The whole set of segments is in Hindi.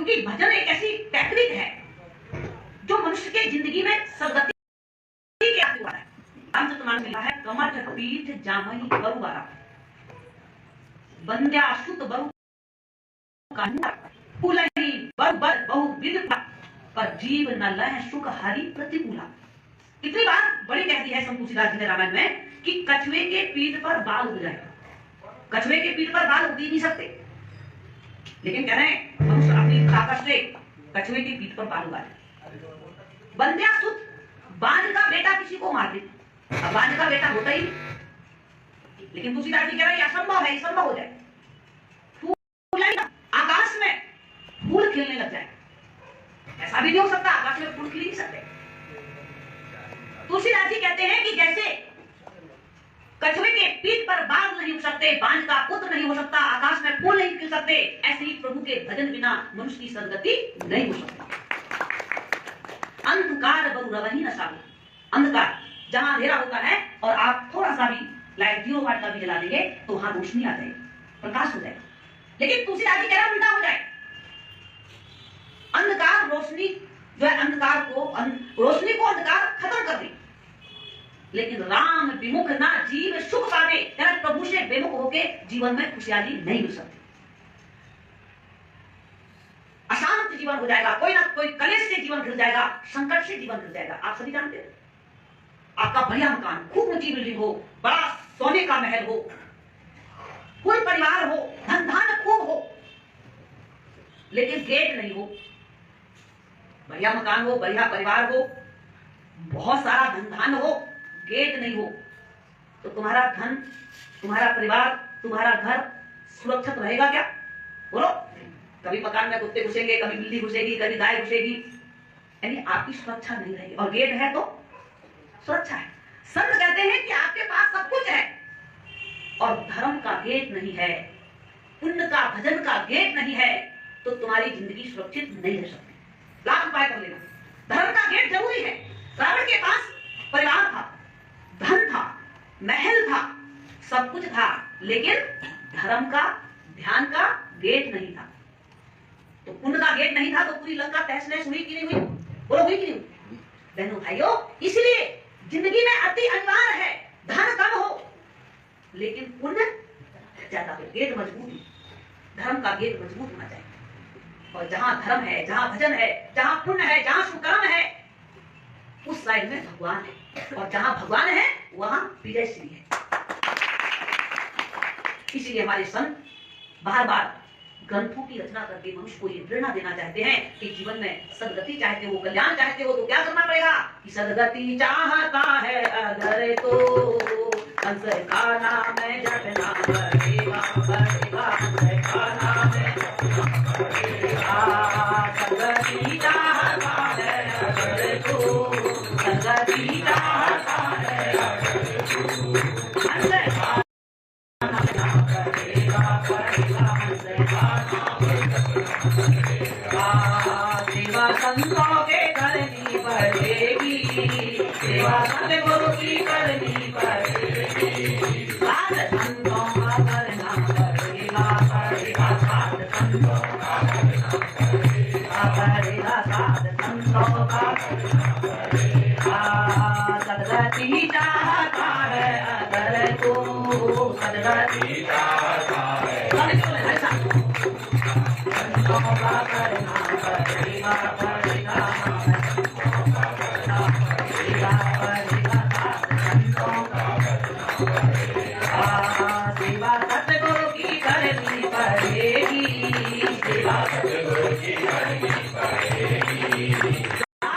क्योंकि भजन एक ऐसी टेक्निक है जो मनुष्य के जिंदगी में सदगति के आगे हुआ है। रामचरितमानस में लिखा है, कमठ पीठ जामहि बरुबारा, बंद्या सुत बरु कान्हा, फूलहि बर बर बहु विध पर जीव न लह सुख हरि प्रतिकूला। कितनी बार बड़ी कहती है संत तुलसीदास जी ने रामायण में कि कछुए के पीठ पर बाल उग जाएगा। कछुए के पीठ पर बाल उग नहीं सकते, लेकिन कह रहे हैं मनुष्य अपनी ताकत से कछुए की पीठ पर बाल उगा ले। बंध्या सुत, बांझ का बेटा किसी को मार दे, अब बांझ का बेटा होता ही नहीं, लेकिन तुलसीदास जी कह रहे हैं असंभव है, संभव हो जाए। आकाश में फूल खिलने लग जाए, ऐसा भी नहीं हो सकता, आकाश में फूल खिल नहीं सकते। तुलसीदास जी कहते हैं कि जैसे कछुए के पीठ पर बाल नहीं उग सकते, बांझ का पुत्र नहीं हो सकता, आकाश में फूल नहीं खिल सकते, ऐसे ही प्रभु के भजन बिना मनुष्य की सदगति नहीं हो सकती। अंधकार बरु रवहि न साबु, अंधकार जहां अंधेरा होता है और आप थोड़ा सा भी लाइट 0 वाट का भी जला देंगे तो वहां रोशनी आ जाएगी, प्रकाश हो जाएगा। लेकिन तुलसीदास जी कह रहे हैं उल्टा हो जाए, अंधकार रोशनी जो है अंधकार को रोशनी को अंधकार खत्म कर दे, लेकिन राम विमुख ना जीव सुख पावे, प्रभु से विमुख होके जीवन में खुशहाली नहीं मिल सकती, अशांत जीवन हो जाएगा, कोई ना कोई कलेश से जीवन गिर जाएगा, संकट से जीवन गिर जाएगा। आप सभी जानते हैं, आपका बढ़िया मकान, खूब ऊंची बिल्डिंग हो, बड़ा सोने का महल हो, कोई परिवार हो, धन धान खूब हो, लेकिन गेट नहीं हो, बढ़िया मकान हो, बढ़िया परिवार हो, बहुत सारा धन धान हो, गेट नहीं हो, तो तुम्हारा धन, तुम्हारा परिवार, तुम्हारा घर सुरक्षित रहेगा क्या? बोलो। कभी मकान में कुत्ते घुसेंगे, कभी बिल्ली घुसेगी, कभी गाय घुसेगी, यानी आपकी सुरक्षा नहीं रहेगी। और गेट है तो सुरक्षा है। संत कहते हैं कि आपके पास सब कुछ है और धर्म का गेट नहीं है, पुण्य का भजन का गेट नहीं है, तो तुम्हारी जिंदगी सुरक्षित नहीं रह सकती। लाख उपाय कर लेना, धर्म का गेट जरूरी है। रावण के पास परिवार था, धन था, महल था, सब कुछ था, लेकिन धर्म का, ध्यान का गेट नहीं था। तो पुण्य का गेट नहीं था तो पूरी लंका तहस नहस हुई कि नहीं हुई? बोलो, हुई कि नहीं हुई? बहनों भाइयों, इसलिए जिंदगी में अति अनिवार्य है धन कम हो लेकिन पुण्य ज्यादा हो, गेट मजबूत हो, धर्म का गेट मजबूत होना चाहिए। और जहां धर्म है, जहां भजन है, जहां पुण्य है, जहां सुकर्म है, उस साइड में भगवान है, और जहां भगवान है वहां विजय श्री है। इसीलिए हमारे संत बार बार ग्रंथों की रचना करके मनुष्य को ये प्रेरणा देना चाहते हैं कि जीवन में सदगति चाहते हो, कल्याण चाहते हो, तो क्या करना पड़ेगा कि सदगति चाहता है अगर तो हंस का नाम है जपना पड़ेगा, पड़ेगा हंस का नाम है जपना पड़ेगा। सदगति चाहता है अगर तो, सदगति चाहता है अगर तो हंस का नाम पड़ेगा, पड़ेगा हंस का सेवा संतों के करनी पड़ेगी, सेवा सतगुरु की करनी पड़ेगी, साध संतों का करना पड़ेगा, पड़ेगा साध संतों का करना पड़ेगा, पड़ेगा साध संतों का करना पड़ेगा। सदगति चाहता है अगर तो, सदगति चाहता है संतों का करना पड़ेगा, पड़ेगा संतों का करना पड़ेगा, पड़ेगा साध संतों का करना पड़ेगा। सेवा सतगुरु की करनी पड़ेगी, सेवा सतगुरु की करनी पड़ेगी,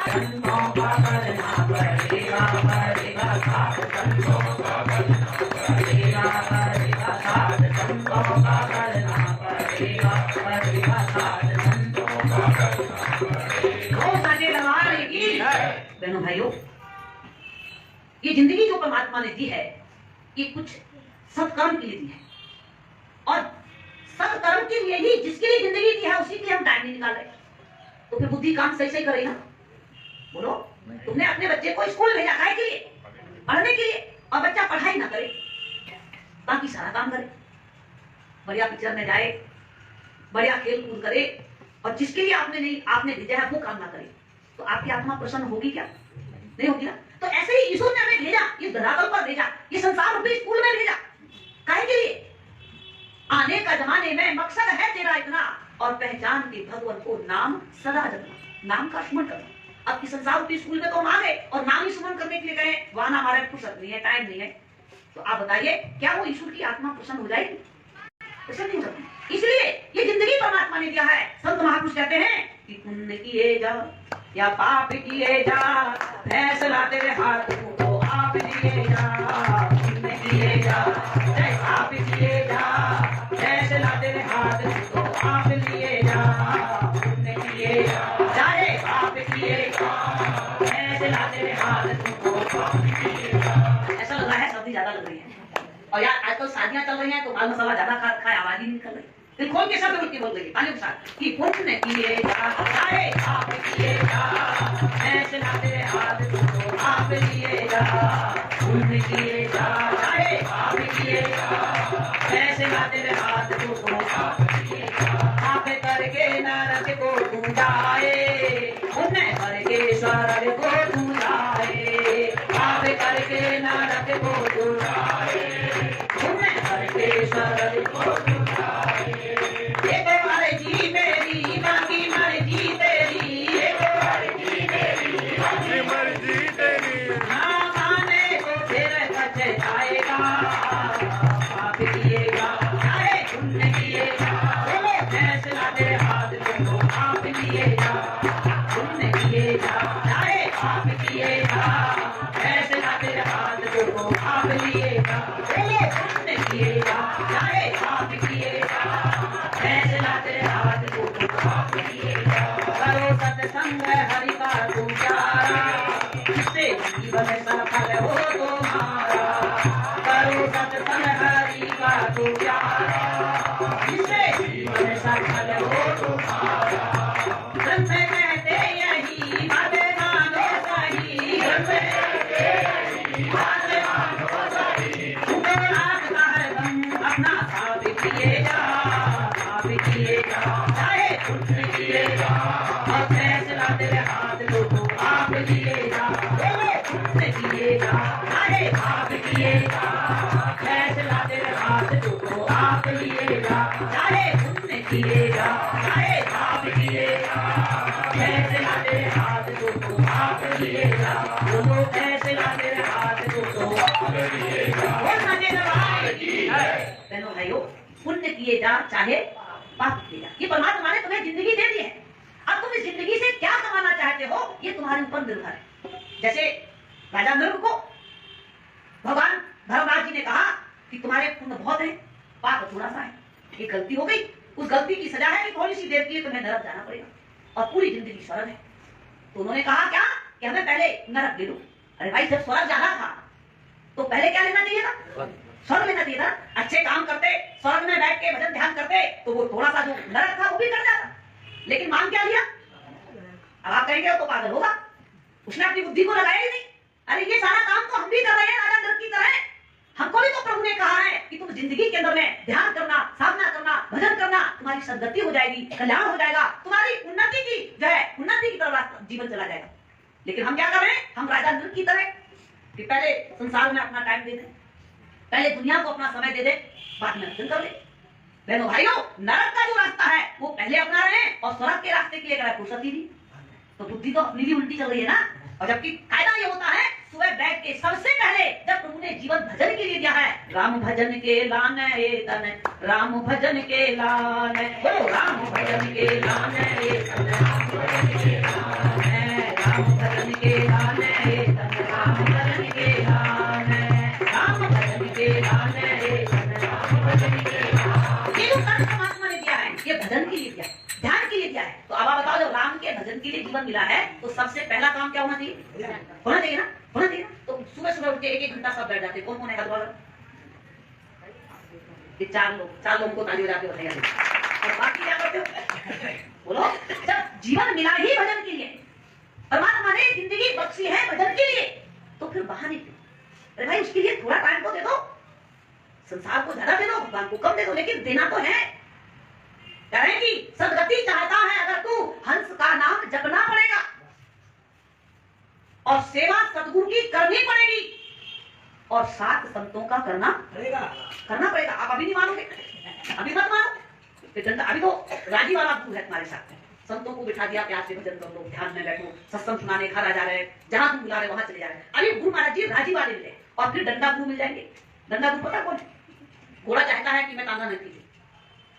संतों का करना पड़ेगा, पड़ेगा साध संतों का करना पड़ेगा, पड़ेगा साध संतों का करना पड़ेगा, पड़ेगा साध संतों का करना पड़ेगा। बहनों भाइयों, ये जिंदगी जो परमात्मा ने दी है ये कुछ सत्कर्म के लिए दी है, और सत्कर्म के लिए ही जिसके लिए जिंदगी दी है उसी के लिए हम टाइम नहीं निकाल रहे, तो फिर बुद्धि काम सही सही करेगी ना? बोलो। तुमने अपने बच्चे को स्कूल भेजा है के लिए, पढ़ने के लिए, और बच्चा पढ़ाई ना करे, बाकी सारा काम करे, बढ़िया पिक्चर में जाए, बढ़िया खेल कूद करे, और जिसके लिए आपने भेजा है वो काम ना करे, तो आपकी आत्मा प्रसन्न होगी क्या? नहीं होगी ना। तो ऐसे ही यीशु ने हमें भेजा, ये धरातल पर भेजा, ये संसार रूपी स्कूल में भेजा, काहे के लिए? आने का जमाने में मकसद है तेरा इतना, और पहचान के भगवान को नाम सदा जपना, नाम का स्मरण करना। अब इस संसार रूपी स्कूल में तो हम आ गए और नाम ही स्मरण करने के लिए गए, वहां हमारे फुर्सत नहीं है, टाइम नहीं है, तो आप बताइए क्या वो ईश्वर की आत्मा प्रसन्न हो जाएगी? प्रसन्न नहीं हो सकती। इसलिए ये जिंदगी परमात्मा ने दिया है। संत महापुरुष कहते हैं कि पुण्य किए जा या पाप किए जा, फैसला तेरे हाथ में तो आप लिए जा। पुण्य किए जा चाहे पाप किए जा, फैसला तेरे हाथ में तो आप लिए जा। पुण्य किए जा चाहे पाप किए जा, फैसला तेरे हाथ में तो आप लिए जा। ऐसा लग रहा है सर्दी ज्यादा लग रही है, और यार आजकल शादियां चल रही हैं तो माल मसाला ज्यादा खाए, आवाज ही नहीं निकल रही। फिर खोल के शब्द उल्टी बोल देगी तालियों के साथ कि पुण्य किए जा चाहे पाप किए जा, फैसला तेरे हाथ तो आप लिए जा। पुण्य किए जा चाहे पाप किए जा, फैसला तेरे हाथ तो आप लिए जा। पाप करके नरक को तू जाए, पुण्य करके स्वर्ग को तू जाए। पाप करके नरक को तू जाए, पुण्य करके स्वर्ग को तू जाए। एक मर्जी मेरी बाकी मर्जी तेरी, एक मर्जी मेरी बाकी मर्जी तेरी। ना माने तो फिर पछताएगा, पाप किएगा चाहे पुण्य किएगा, बोलो फैसला तेरे हाथ में तो आप लिएगा। पुण्य किएगा चाहे पाप किएगा, फैसला तेरे हाथ में तो आप लिएगा। बोलो पुण्य किएगा चाहे पाप किएगा, फैसला तेरे हाथ को तो आप लिएगा। करो सत्संग हरि का तू प्यारा, जिससे जीवन सफल हो तुम्हारा। करो सत्संग हरि का तू प्यारा, जिससे जीवन सफल हो तुम्हारा। ग्रंथ कहते यही बात मानो सही, ग्रंथ कहते यही बात मानो सही। तुमको रास्ता हरदम अपना साबित किए जा, साबित किए जा चाहे पुण्य किए जा, और फैसला तेरे हाथ को तो आप लिए जा। बोलो पुण्य किए जा चाहे पाप किए जा, फैसला तेरे हाथ को तो आप लिए जा। चाहे पुण्य किए जा चाहे पाप किए जा, फैसला तेरे हाथ को तो आप लिए जा। बोलो फैसला तेरे हाथ को तो आप लिए जा। बहनों भाइयों, पुण्य किए जा चाहे पाप किए जा, ये परमात्मा ने तुम्हें जिंदगी दे दी है। अब तुम इस जिंदगी से क्या कमाना चाहते हो ये तुम्हारे ऊपर निर्भर है। जैसे राजा नृप को भगवान धर्मराज जी ने कहा कि तुम्हारे पुण्य बहुत है, पाप थोड़ा सा है, एक गलती हो गई, उस गलती की सजा है कि थोड़ी सी देर के लिए तुम्हें नरक जाना पड़ेगा और पूरी जिंदगी स्वर्ग है। तो उन्होंने कहा क्या कि हमें पहले नरक दे दो। अरे भाई जब स्वर्ग जाना था तो पहले क्या लेना चाहिए था? स्वर्ग लेना चाहिए था। अच्छे काम करते, स्वर्ग में बैठ के भजन ध्यान करते तो वो थोड़ा सा जो नरक था वो भी कर जाता, लेकिन मान क्या लिया? अब आप कहेंगे तो पागल होगा, उसने अपनी बुद्धि को लगाया ही नहीं। अरे ये सारा काम तो हम भी कर रहे हैं राजा नृप की तरह। हमको भी तो प्रभु ने कहा है कि तुम जिंदगी के अंदर में ध्यान करना, साधना करना, भजन करना, तुम्हारी सद्गति हो जाएगी, कल्याण हो जाएगा, तुम्हारी उन्नति की जो है उन्नति की तरफ जीवन चला जाएगा। लेकिन हम क्या कर रहे हैं? हम राजा नृप की तरह कि पहले संसार में अपना टाइम दे दें, पहले दुनिया को अपना समय दे दे, बाद में भजन कर ले। बहनों भाइयों, नरक का जो रास्ता है वो पहले अपना रहे हैं और स्वर्ग के रास्ते के लिए अगर फुर्सत ही नहीं, तो बुद्धि तो अपनी भी उल्टी चल रही है ना। और जबकि कायदा ये होता है सुबह बैठ के सबसे पहले जब प्रभु ने जीवन भजन के लिए दिया है, राम भजन के लाने तन, राम भजन के लाने, बोलो राम भजन के लाने तन, राम भजन के लाने, राम भजन के लाने तन, राम भजन के लाने, राम भजन के लाने तन, राम भजन के लाने। ये जो कर्म परमात्मा ने दिया है ये भजन के लिए दिया है, ध्यान के लिए दिया है। तो अब आप बताओ जब राम के भजन के लिए जीवन मिला है तो सबसे पहला काम क्या होना चाहिए? होना चाहिए ना, होना चाहिए ना। तो सुबह सुबह उठ के एक घंटा सब बैठ जाते, कौन कौन है हाथ वाला? चार लोगों को ताली बजाते हो और बाकी क्या करते हो? बोलो। जब जीवन मिला ही भजन के लिए, परमात्मा ने जिंदगी बख्शी है भजन के लिए, तो फिर बहाने क्यों? अरे भाई उसके लिए थोड़ा टाइम तो दे दो, संसार को ज्यादा दे दो, भगवान को कम दे दो, लेकिन देना तो है। कहें कि सदगति चाहता है अगर और 7 संतों का करना पड़ेगा। आप अभी नहीं मानोगे, अभी मत मानो। अभी तो राजी वाला गुरु है तुम्हारे साथ, संतों को बिठा दिया, प्यार से भजन कर लो, ध्यान में बैठो, सत्संग सुनाने घर आ जा रहे हैं, जहां तुम बुला रहे वहां चले जा रहे हैं। अभी गुरु महाराज जी राजी वाले मिले और फिर डंडा गुरु मिल जाएंगे। डंडा गुरु पता कौन? घोड़ा चाहता है कि मैं तांगा न खींचे,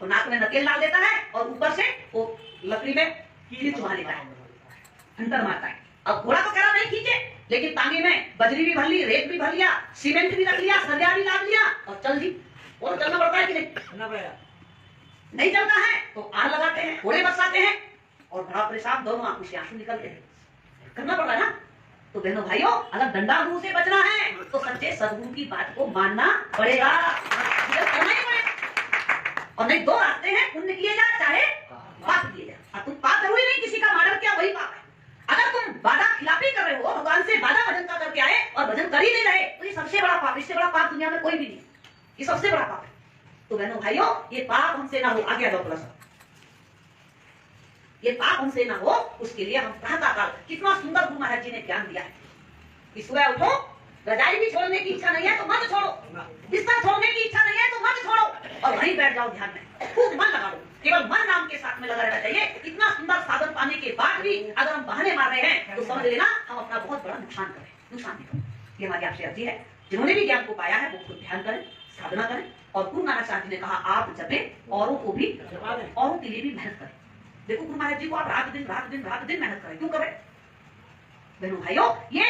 तो नाक में नकेल डाल देता है और ऊपर से वो लकड़ी में कील चुभा लेता है, अंतर मारता है। अब घोड़ा तो कह रहा नहीं खींचे, लेकिन तांगे में बजरी भी भर ली, रेत भी भर लिया, सीमेंट भी रख लिया, सरिया भी लाद लिया और चल जी। और चलना पड़ता है कि नहीं चलता है तो आग लगाते हैं, घोड़े बरसाते हैं और बड़ा परेशान, दोनों आंखों से आंसू निकलते हैं। करना पड़ रहा है ना। तो बहनों भाइयों, अगर डंडा गुरु से बचना है तो सच्चे सदगुरु की बात को मानना पड़ेगा, करना ही पड़ेगा। और नहीं, 2 रास्ते हैं, पुण्य किए जा चाहे पाप किए जा। और तुम पाप जरूरी नहीं किसी का मर्डर किया वही पाप है। अगर तुम बाधा खिलाफी कर रहे हो, भगवान से बाधा भजन का करके आए और भजन कर ही नहीं रहे, तो ये सबसे बड़ा पाप। इससे बड़ा पाप दुनिया में कोई भी नहीं, ये सबसे बड़ा पाप है। तो बहनों भाइयों, ये पाप हमसे ना हो, आगे आ जाओ थोड़ा सा, ये पाप हमसे ना हो, उसके लिए हम प्रातःकाल, कितना सुंदर गुरु महाराज जी ने ज्ञान दिया है कि सुबह उठो, रजाई भी छोड़ने की इच्छा नहीं है तो मत छोड़ो, बिस्तर छोड़ने की इच्छा नहीं है तो मत छोड़ो और वहीं बैठ जाओ ध्यान में, खूब मन लगा लो, केवल मन नाम के साथ में लगा रहना चाहिए। इतना सुंदर साधन पाने के बाद भी अगर हम बहाने मार रहे हैं तो समझ लेना हम अपना बहुत बड़ा नुकसान करें, नुकसान नहीं करें। ये हमारी आपसे अर्जी है, जिन्होंने भी ज्ञान को पाया है वो खुद ध्यान करें, साधना करें। और गुरु नानक साहब जी ने कहा आप जपे, औरों को भी, औरों के लिए भी मेहनत करें। देखो गुरु महाराज जी को आप रात दिन मेहनत करें, क्यों करें? बहनों भाइयों, ये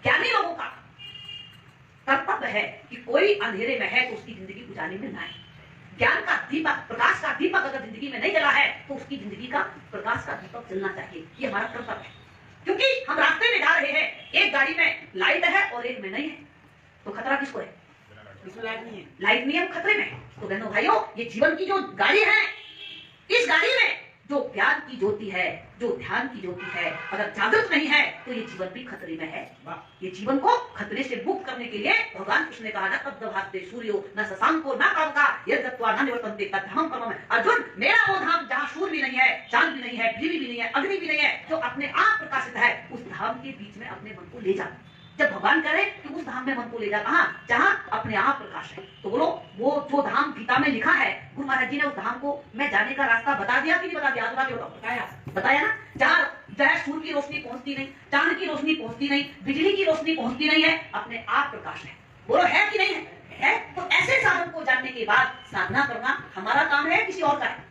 ज्ञानी लोगों का कर्तव्य है कि कोई अंधेरे में है तो उसकी जिंदगी उजाले में ना आए। ज्ञान का दीपक, प्रकाश का दीपक अगर जिंदगी में नहीं जला है तो उसकी जिंदगी का प्रकाश का दीपक जलना चाहिए। ये हमारा कर्तव्य है, क्योंकि हम रास्ते में जा रहे हैं, एक गाड़ी में लाइट है और एक में नहीं है, तो खतरा किसको है? लाइट नहीं है, खतरे में। तो बहनों भाइयों, ये जीवन की जो गाड़ी है, इस गाड़ी में जो ज्ञान की ज्योति है, जो ध्यान की ज्योति है, अगर जागृत नहीं है तो ये जीवन भी खतरे में है। ये जीवन को खतरे से मुक्त करने के लिए भगवान कृष्ण ने कहा, न तद्भास्ते सूर्यो न शशांको न कामका यद्गत्वा न निवर्तन्ते तद्धमं परमम्। अर्जुन, मेरा वो धाम जहाँ सूर्य भी नहीं है, चांद भी नहीं है, बिजली भी नहीं है, अग्नि भी नहीं है, जो अपने आप प्रकाशित है, उस धाम के बीच में अपने मन को ले जा। जब भगवान कह रहे कि उस धाम में मन को ले जा, कहा जहाँ अपने आप प्रकाश है, तो बोलो वो जो धाम गीता में लिखा है, गुरु महाराज जी ने उस धाम को मैं जाने का रास्ता बता दिया कि नहीं बता दिया? बताया ना। जहाँ सूर्य की रोशनी पहुंचती नहीं, चांद की रोशनी पहुंचती नहीं, बिजली की रोशनी पहुंचती नहीं है, अपने आप प्रकाश है। बोलो है कि नहीं है? तो ऐसे साधन को जानने के बाद साधना करना हमारा काम है, किसी और का है?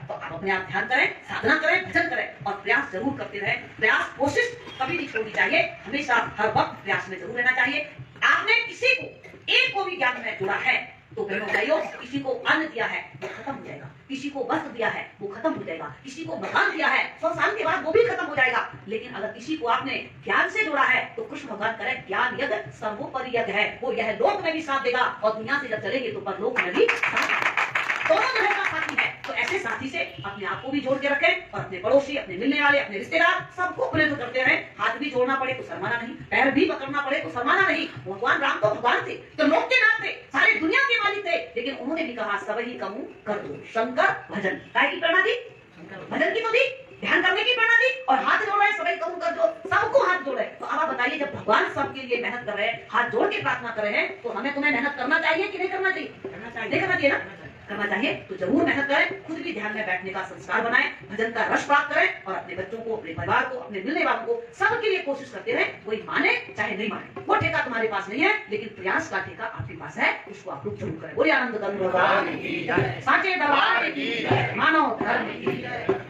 तो आप अपने आप ध्यान करें, साधना करें, भजन करें और प्रयास जरूर करते रहें। प्रयास, कोशिश कभी नहीं छोड़नी चाहिए, हमेशा हर वक्त प्रयास में जरूर रहना चाहिए। आपने किसी को, एक को भी ज्ञान में जुड़ा है तो बहनों भाइयों, किसी को अन्न दिया है वो खत्म हो जाएगा, किसी को वस्त्र दिया है वो खत्म हो जाएगा, किसी को मकान दिया है 100 साल के बाद वो भी खत्म हो जाएगा। लेकिन अगर किसी को आपने ज्ञान से जोड़ा है तो कृष्ण भगवान करे, ज्ञान यज्ञ सर्वोपरि यज्ञ है, वो यह लोक में भी साथ देगा और दुनिया से जब चलेंगे तो परलोक में भी दोनों तरह का साथी है। तो ऐसे साथी से अपने आप को भी जोड़ के रखें और अपने पड़ोसी, अपने मिलने वाले, अपने रिश्तेदार सबको प्रेम करते रहें। हाथ भी जोड़ना पड़े तो शर्माना नहीं, पैर भी पकड़ना पड़े तो शर्माना नहीं। भगवान राम तो भगवान थे, तो लोक के नाथ थे, सारी दुनिया के मालिक थे, लेकिन उन्होंने भी कहा सब ही कमू कर दो शंकर भजन। काय की प्रेरणा दी? भजन की तो दी, ध्यान करने की प्रेरणा दी और हाथ जोड़ रहे, सब ही कमू कर दो, सबको हाथ जोड़ रहे। तो अब आप बताइए, जब भगवान सबके लिए मेहनत कर रहे हैं, हाथ जोड़ के प्रार्थना कर रहे हैं, तो हमें तुम्हें मेहनत करना चाहिए कि नहीं करना चाहिए? नहीं करना चाहिए ना? करना चाहिए। तो जरूर मेहनत करें, खुद भी ध्यान में बैठने का संस्कार बनाएं, भजन का रस प्राप्त करें और अपने बच्चों को, अपने परिवार को, अपने मिलने वालों को, सबके लिए कोशिश करते रहें। कोई माने चाहे नहीं माने, वो ठेका तुम्हारे पास नहीं है, लेकिन प्रयास का ठेका आपके पास है, उसको आप लोग जरूर करें। बोलिए आनंद धर्म भगवान की जय, साचे दरबार की जय, मानव धर्म की जय।